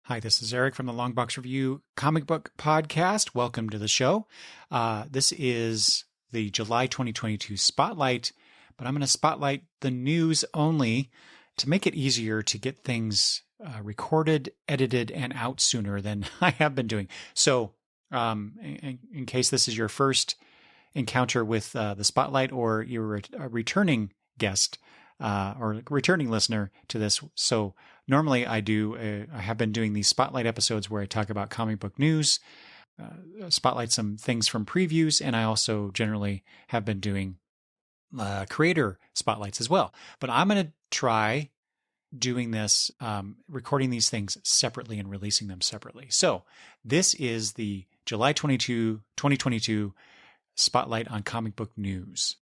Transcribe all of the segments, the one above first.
Hi, this is Eric from the Longbox Review Comic Book Podcast. Welcome to the show. This is the July 2022 Spotlight, but I'm going to spotlight the news only to make it easier to get things recorded, edited, and out sooner than I have been doing. So in case this is your first encounter with the Spotlight or you're a returning guest, or returning listener to this. So normally I have been doing these spotlight episodes where I talk about comic book news, spotlight some things from previews, and I also generally have been doing creator spotlights as well. But I'm going to try doing this, recording these things separately and releasing them separately. So this is the July 2022 Spotlight on comic book news.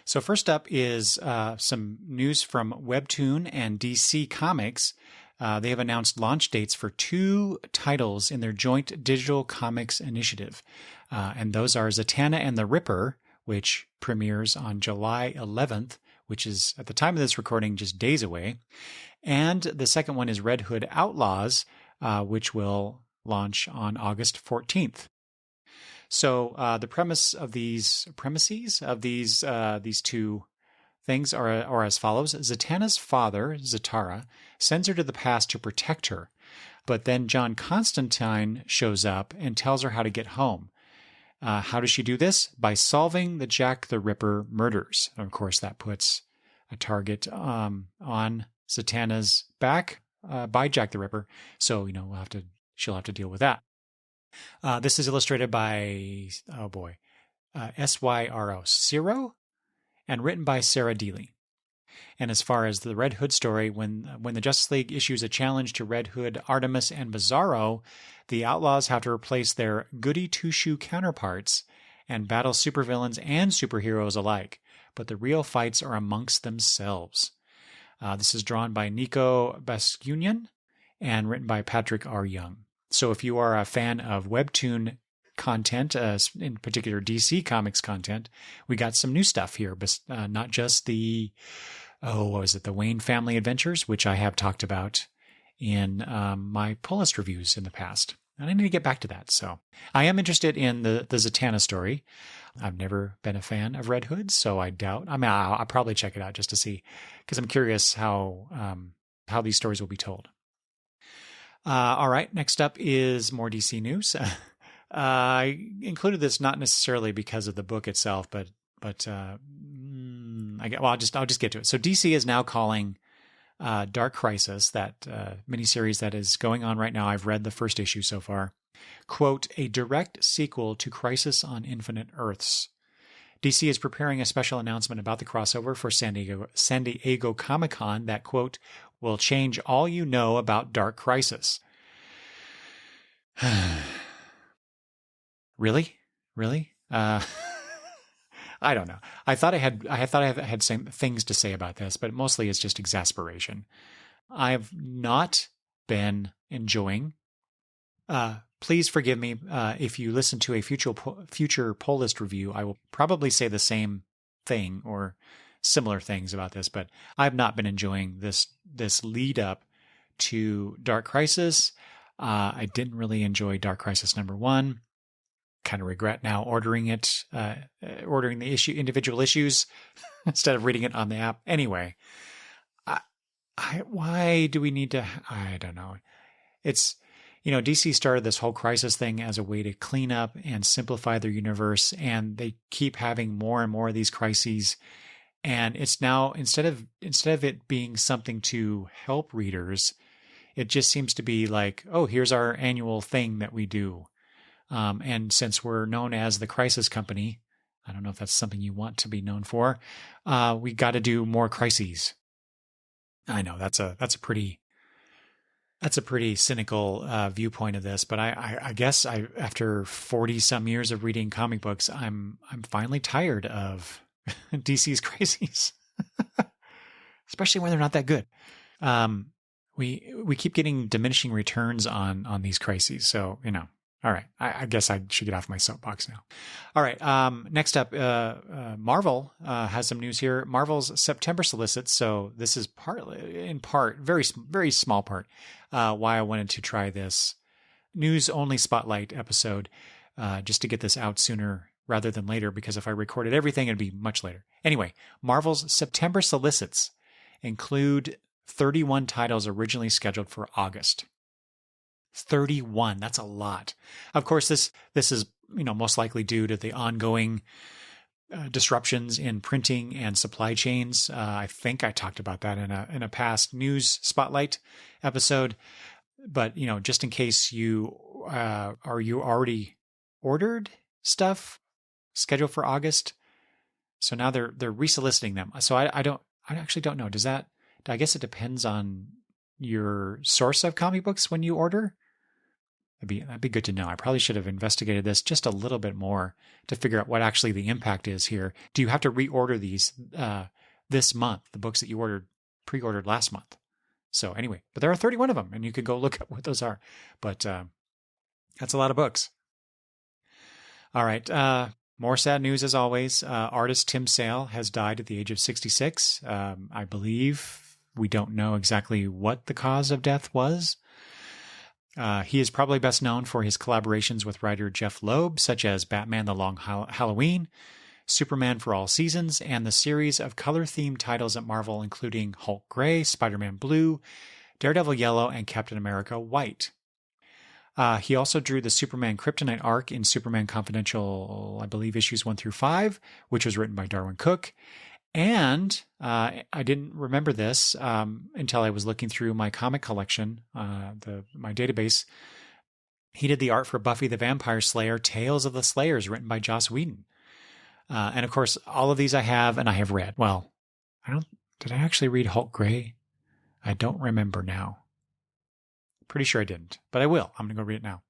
So first up is some news from Webtoon and DC Comics. They have announced launch dates for 2 titles in their joint digital comics initiative. And those are Zatanna and the Ripper, which premieres on July 11th, which is, at the time of this recording, just days away. And the second one is Red Hood Outlaws, which will launch on August 14th. So the premises of these 2 things are as follows. Zatanna's father, Zatara, sends her to the past to protect her. But then John Constantine shows up and tells her how to get home. How does she do this? By solving the Jack the Ripper murders. And of course, that puts a target on Zatanna's back by Jack the Ripper. So, she'll have to deal with that. This is illustrated by, SYRO, Ciro, and written by Sarah Deely. And as far as the Red Hood story, when the Justice League issues a challenge to Red Hood, Artemis, and Bizarro, the Outlaws have to replace their goody two-shoe counterparts and battle supervillains and superheroes alike. But the real fights are amongst themselves. This is drawn by Nico Bascunian and written by Patrick R. Young. So if you are a fan of Webtoon content, in particular DC Comics content, we got some new stuff here, but not just the Wayne Family Adventures, which I have talked about in my pull list reviews in the past. And I need to get back to that. So I am interested in the Zatanna story. I've never been a fan of Red Hood, so I doubt. I'll probably check it out just to see, because I'm curious how these stories will be told. All right, next up is more DC news. I included this not necessarily because of the book itself, but I'll just get to it. So DC is now calling Dark Crisis, that miniseries that is going on right now. I've read the first issue so far. Quote, a direct sequel to Crisis on Infinite Earths. DC is preparing a special announcement about the crossover for San Diego Comic-Con that, quote, will change all you know about Dark Crisis. Really? I don't know. I thought I had some things to say about this, but mostly it's just exasperation. I've not been enjoying. Please forgive me if you listen to a future poll list review. I will probably say the same thing or similar things about this, but I've not been enjoying this lead up to Dark Crisis. I didn't really enjoy Dark Crisis #1. Kind of regret now ordering the individual issues instead of reading it on the app. Anyway, why do we need to? I don't know. It's, DC started this whole Crisis thing as a way to clean up and simplify their universe, and they keep having more and more of these crises. And it's now, instead of it being something to help readers, it just seems to be like, oh, here's our annual thing that we do. And since we're known as the Crisis Company, I don't know if that's something you want to be known for, we got to do more crises. I know that's a pretty cynical viewpoint of this, but I guess after 40 some years of reading comic books, I'm finally tired of DC's crises, especially when they're not that good. We keep getting diminishing returns on these crises, so All right. I guess I should get off my soapbox now. All right. Next up, Marvel has some news here. Marvel's September solicits. So this is in part, very, very small part, why I wanted to try this news only spotlight episode, just to get this out sooner rather than later, because if I recorded everything, it'd be much later. Anyway, Marvel's September solicits include 31 titles originally scheduled for August. 31. That's a lot. Of course, this is, most likely due to the ongoing disruptions in printing and supply chains. I think I talked about that in a past news spotlight episode. But, just in case you already ordered stuff scheduled for August. So now they're resoliciting them. So I actually don't know. I guess it depends on your source of comic books when you order. That'd be good to know. I probably should have investigated this just a little bit more to figure out what actually the impact is here. Do you have to reorder these this month, the books that you pre-ordered last month? So anyway, but there are 31 of them, and you could go look at what those are. But that's a lot of books. All right. More sad news as always. Artist Tim Sale has died at the age of 66. I believe we don't know exactly what the cause of death was. He is probably best known for his collaborations with writer Jeff Loeb, such as Batman: The Long Halloween, Superman for All Seasons, and the series of color-themed titles at Marvel, including Hulk Gray, Spider-Man Blue, Daredevil Yellow, and Captain America White. He also drew the Superman Kryptonite arc in Superman Confidential, I believe, issues 1 through 5, which was written by Darwyn Cooke. And I didn't remember this until I was looking through my comic collection, my database. He did the art for Buffy the Vampire Slayer, Tales of the Slayers, written by Joss Whedon. And of course, all of these I have and I have read. Well, did I actually read Hulk Gray? I don't remember now. Pretty sure I didn't, but I will. I'm going to go read it now.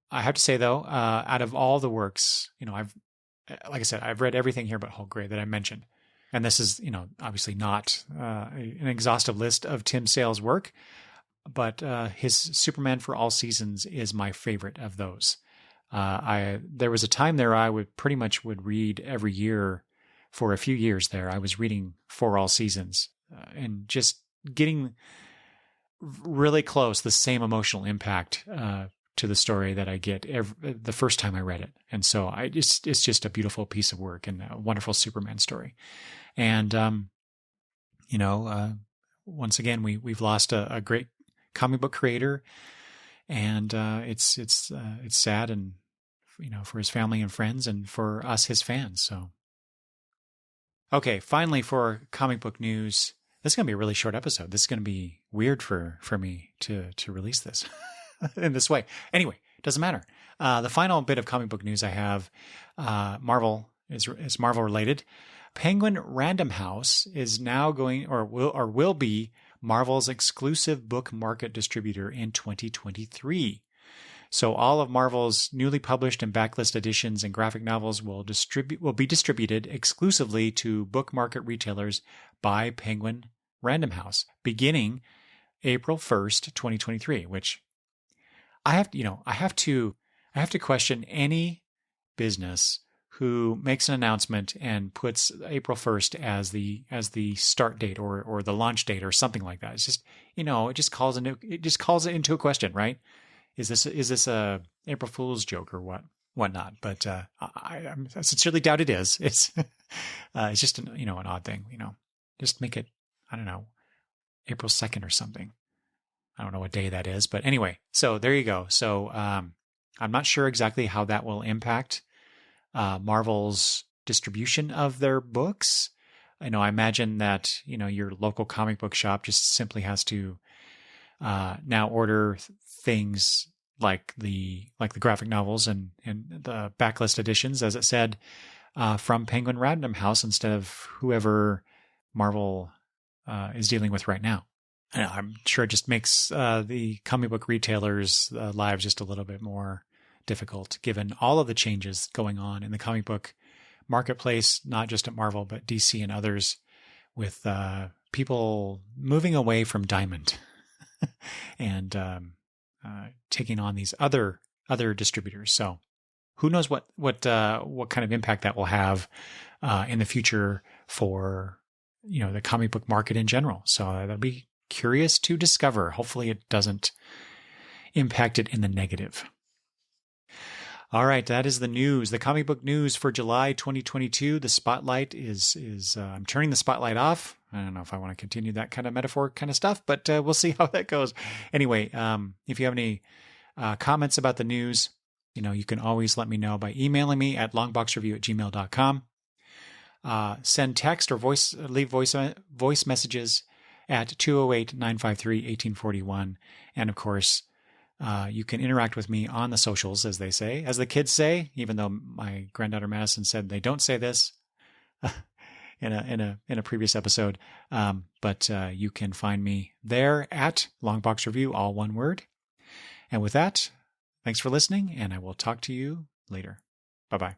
I have to say though, out of all the works, like I said, I've read everything here but Hulk Gray that I mentioned. And this is, obviously not an exhaustive list of Tim Sale's work, but his Superman for All Seasons is my favorite of those. There was a time there I would read every year for a few years there. I was reading For All Seasons and just getting really close, the same emotional impact to the story that I get the first time I read it. And so it's just a beautiful piece of work and a wonderful Superman story. And, once again, we've lost a great comic book creator, and it's sad, and, for his family and friends and for us, his fans. So, okay, finally for comic book news, this is going to be a really short episode. This is going to be weird for me to release this in this way. Anyway, doesn't matter. The final bit of comic book news I have, Marvel is Marvel related. Penguin Random House is now going will be Marvel's exclusive book market distributor in 2023. So all of Marvel's newly published and backlist editions and graphic novels will be distributed exclusively to book market retailers by Penguin Random House beginning April 1st, 2023, which I have to question any business who makes an announcement and puts April 1st as the start date or the launch date or something like that. It's just, it just calls it into a question, right? Is this a April Fool's joke or whatnot? But I sincerely doubt it is. It's just an odd thing. Just make it, I don't know, April 2nd or something. I don't know what day that is, but anyway. So there you go. So I'm not sure exactly how that will impact Marvel's distribution of their books. I imagine that your local comic book shop just simply has to now order things like the graphic novels and the backlist editions, as it said, from Penguin Random House instead of whoever Marvel is dealing with right now. I'm sure it just makes the comic book retailers' lives just a little bit more difficult, given all of the changes going on in the comic book marketplace, not just at Marvel, but DC and others, with people moving away from Diamond and taking on these other other distributors. So who knows what kind of impact that will have in the future for the comic book market in general. So that'll be curious to discover. Hopefully it doesn't impact it in the negative. All right, that is the news, the comic book news for July 2022. The spotlight is I'm turning the spotlight off. I don't know if I want to continue that kind of metaphor kind of stuff, but we'll see how that goes. Anyway, if you have any comments about the news, you can always let me know by emailing me at longboxreview@gmail.com. Send text or leave voice messages at 208-953-1841. And of course, you can interact with me on the socials, as they say, as the kids say, even though my granddaughter Madison said they don't say this in a previous episode. But you can find me there at Longbox Review, all one word. And with that, thanks for listening, and I will talk to you later. Bye-bye.